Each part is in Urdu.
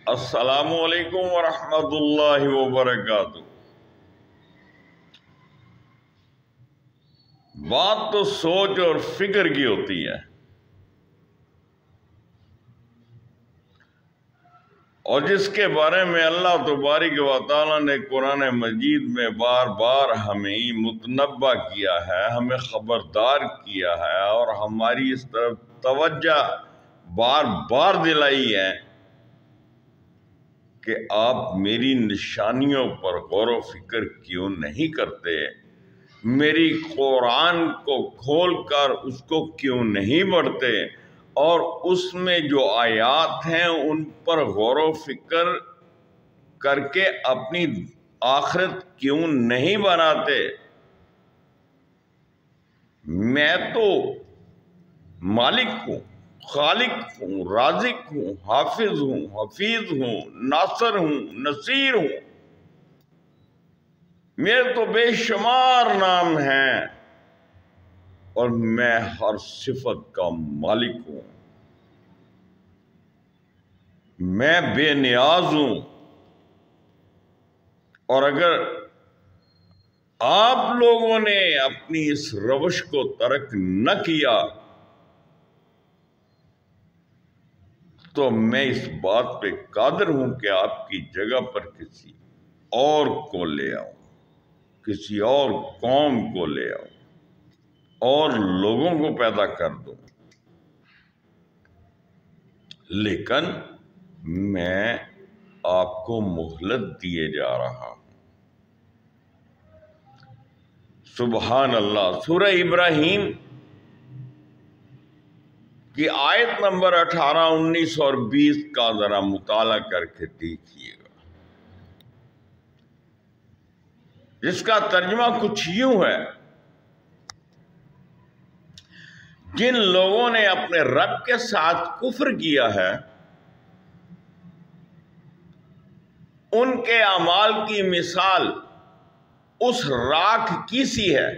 السلام علیکم ورحمۃ اللہ وبرکاتہ۔ بات تو سوچ اور فکر کی ہوتی ہے، اور جس کے بارے میں اللہ تبارک و تعالیٰ نے قرآن مجید میں بار بار ہمیں متنبہ کیا ہے، ہمیں خبردار کیا ہے، اور ہماری اس طرف توجہ بار بار دلائی ہے کہ آپ میری نشانیوں پر غور و فکر کیوں نہیں کرتے، میری قرآن کو کھول کر اس کو کیوں نہیں پڑھتے، اور اس میں جو آیات ہیں ان پر غور و فکر کر کے اپنی آخرت کیوں نہیں بناتے۔ میں تو مالک ہوں، خالق ہوں، رازق ہوں، حافظ ہوں، حفیظ ہوں، ناصر ہوں، نصیر ہوں، میرے تو بے شمار نام ہیں، اور میں ہر صفت کا مالک ہوں، میں بے نیاز ہوں۔ اور اگر آپ لوگوں نے اپنی اس روش کو ترک نہ کیا تو میں اس بات پہ قادر ہوں کہ آپ کی جگہ پر کسی اور کو لے آؤں، کسی اور قوم کو لے آؤں، اور لوگوں کو پیدا کر دوں، لیکن میں آپ کو مہلت دیے جا رہا ہوں۔ سبحان اللہ۔ سورہ ابراہیم کی آیت نمبر 18، 19 اور 20 کا ذرا مطالعہ کر کے دیکھیے گا، جس کا ترجمہ کچھ یوں ہے: جن لوگوں نے اپنے رب کے ساتھ کفر کیا ہے ان کے اعمال کی مثال اس راکھ کی سی ہے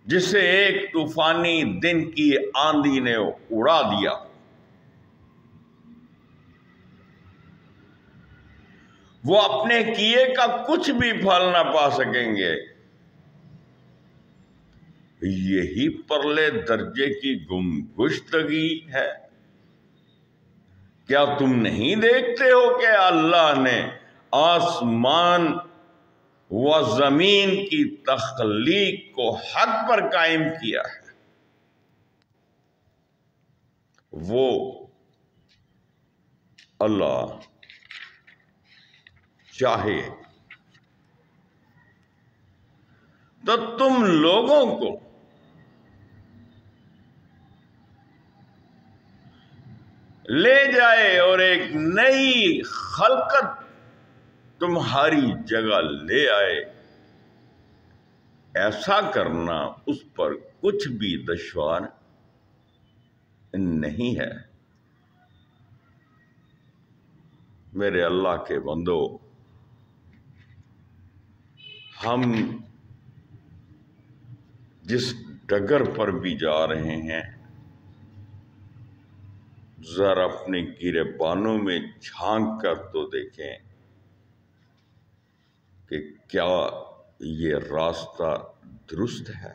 جسے ایک طوفانی دن کی آندھی نے اڑا دیا۔ وہ اپنے کیے کا کچھ بھی پھل نہ پا سکیں گے۔ یہی پرلے درجے کی گمگشتگی ہے۔ کیا تم نہیں دیکھتے ہو کہ اللہ نے آسمان و زمین کی تخلیق کو حد پر قائم کیا ہے؟ وہ اللہ چاہے تو تم لوگوں کو لے جائے اور ایک نئی خلقت تمہاری جگہ لے آئے۔ ایسا کرنا اس پر کچھ بھی دشوار نہیں ہے۔ میرے اللہ کے بندو، ہم جس ڈگر پر بھی جا رہے ہیں ذرا اپنے گریبانوں میں جھانک کر تو دیکھیں کہ کیا یہ راستہ درست ہے۔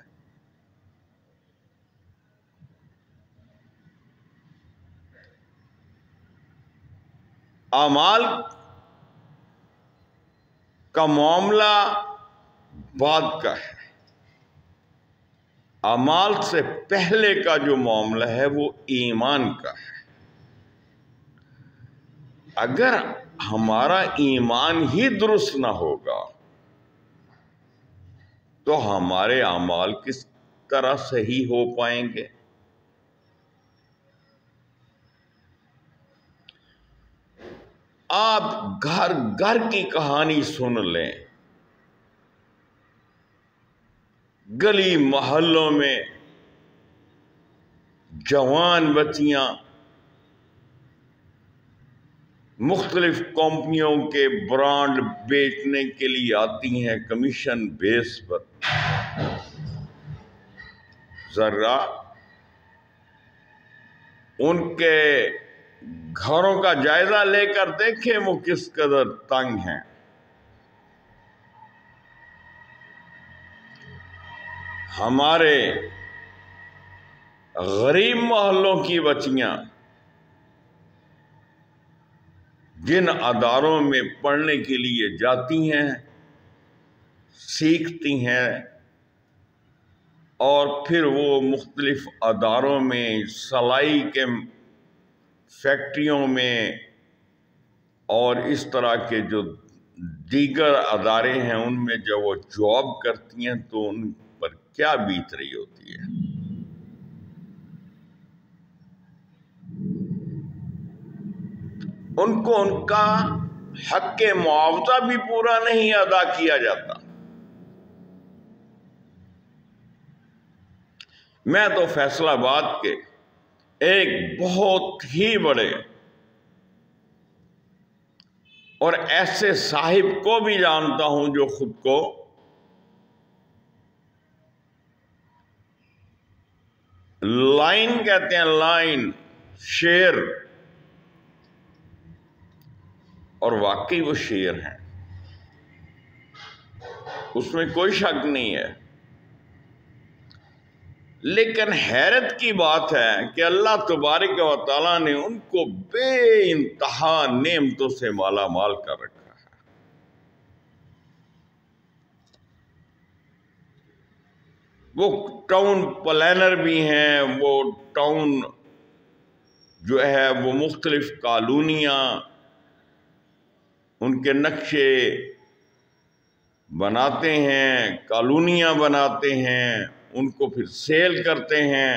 اعمال کا معاملہ بعد کا ہے، اعمال سے پہلے کا جو معاملہ ہے وہ ایمان کا ہے۔ اگر ہمارا ایمان ہی درست نہ ہوگا تو ہمارے اعمال کس طرح صحیح ہو پائیں گے؟ آپ گھر گھر کی کہانی سن لیں، گلی محلوں میں جوان بچیاں مختلف کمپنیوں کے برانڈ بیچنے کے لیے آتی ہیں کمیشن بیس پر۔ ذرا ان کے گھروں کا جائزہ لے کر دیکھیں وہ کس قدر تنگ ہیں. ہمارے غریب محلوں کی بچیاں جن اداروں میں پڑھنے کے لیے جاتی ہیں، سیکھتی ہیں، اور پھر وہ مختلف اداروں میں سلائی کے فیکٹریوں میں اور اس طرح کے جو دیگر ادارے ہیں ان میں جب وہ جاب کرتی ہیں تو ان پر کیا بیت رہی ہوتی ہے. ان کو ان کا حق معاوضہ بھی پورا نہیں ادا کیا جاتا. میں تو فیصل آباد کے ایک بہت ہی بڑے اور ایسے صاحب کو بھی جانتا ہوں جو خود کو لائن کہتے ہیں، لائن شیر، اور واقعی وہ شیر ہیں، اس میں کوئی شک نہیں ہے. لیکن حیرت کی بات ہے کہ اللہ تبارک و تعالیٰ نے ان کو بے انتہا نعمتوں سے مالا مال کر رکھا ہے. وہ ٹاؤن پلانر بھی ہیں، وہ ٹاؤن جو ہے وہ مختلف کالونیاں، ان کے نقشے بناتے ہیں، کالونیاں بناتے ہیں، ان کو پھر سیل کرتے ہیں.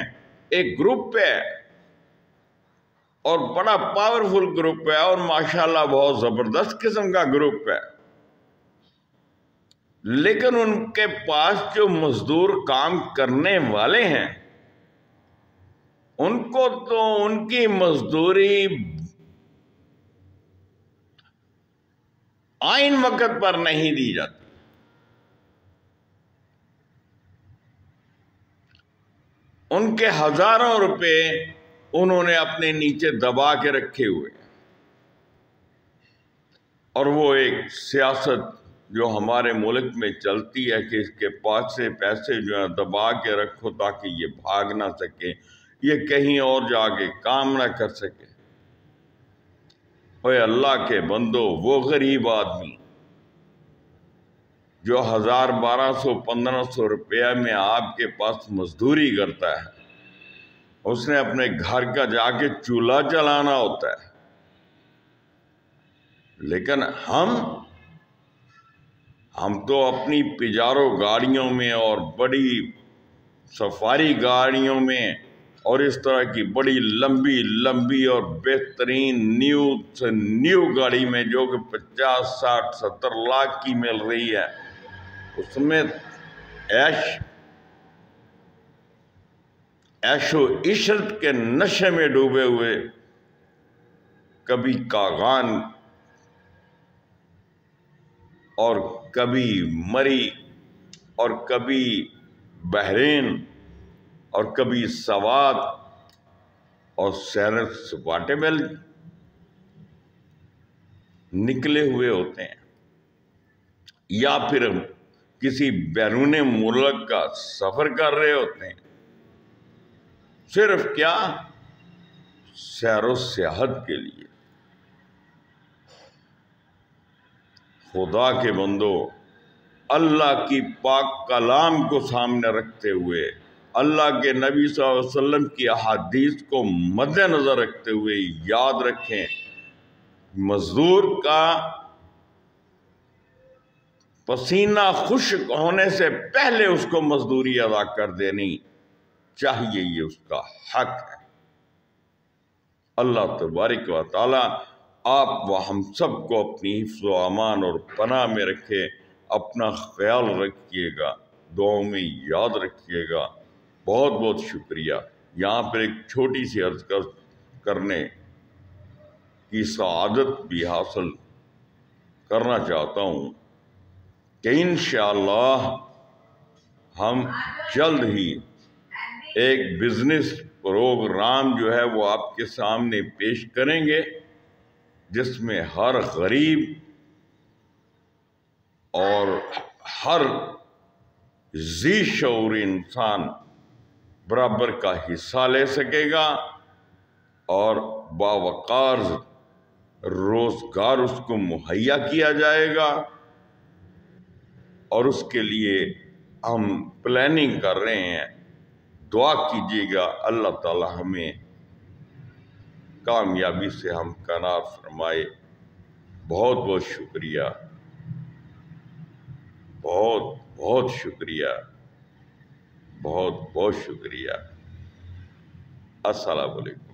ایک گروپ ہے اور بڑا پاورفل گروپ ہے، اور ماشاءاللہ بہت زبردست قسم کا گروپ ہے. لیکن ان کے پاس جو مزدور کام کرنے والے ہیں ان کو تو ان کی مزدوری عین وقت پر نہیں دی جاتی. ان کے ہزاروں روپے انہوں نے اپنے نیچے دبا کے رکھے ہوئے، اور وہ ایک سیاست جو ہمارے ملک میں چلتی ہے کہ اس کے پاس سے پیسے جو ہیں دبا کے رکھو تاکہ یہ بھاگ نہ سکے، یہ کہیں اور جا کے کام نہ کر سکے. اے اللہ کے بندو، وہ غریب آدمی جو 1000-1200-1500 روپیہ میں آپ کے پاس مزدوری کرتا ہے، اس نے اپنے گھر کا جا کے چولہا جلانا ہوتا ہے. لیکن ہم تو اپنی پجارو گاڑیوں میں اور بڑی سفاری گاڑیوں میں اور اس طرح کی بڑی لمبی لمبی اور بہترین نیو سے نیو گاڑی میں جو کہ 50-60-70 لاکھ کی مل رہی ہے، اس میں عیش و عشرت کے نشے میں ڈوبے ہوئے کبھی کاغان اور کبھی مری اور کبھی بحرین اور کبھی سوات اور سیرت سپاٹے میں نکلے ہوئے ہوتے ہیں، یا پھر کسی بیرون ملک کا سفر کر رہے ہوتے ہیں، صرف کیا سیر و سیاحت کے لیے. خدا کے بندو، اللہ کی پاک کلام کو سامنے رکھتے ہوئے، اللہ کے نبی صلی اللہ علیہ وسلم کی احادیث کو مد نظر رکھتے ہوئے یاد رکھیں، مزدور کا پسینہ خشک ہونے سے پہلے اس کو مزدوری ادا کر دینی چاہیے، یہ اس کا حق ہے. اللہ تبارک و تعالی آپ و ہم سب کو اپنی حفظ و امان اور پناہ میں رکھے. اپنا خیال رکھیے گا، دعاؤں میں یاد رکھیے گا. بہت بہت شکریہ. یہاں پر ایک چھوٹی سی عرض کرنے کی سعادت بھی حاصل کرنا چاہتا ہوں کہ انشاءاللہ ہم جلد ہی ایک بزنس پروگرام جو ہے وہ آپ کے سامنے پیش کریں گے، جس میں ہر غریب اور ہر ذی شعور انسان برابر کا حصہ لے سکے گا اور باوقار روزگار اس کو مہیا کیا جائے گا۔ اور اس کے لیے ہم پلاننگ کر رہے ہیں، دعا کیجیے گا اللہ تعالی ہمیں کامیابی سے ہمکنار فرمائے۔ بہت بہت شکریہ، بہت بہت شکریہ، بہت بہت شکریہ۔ السلام علیکم۔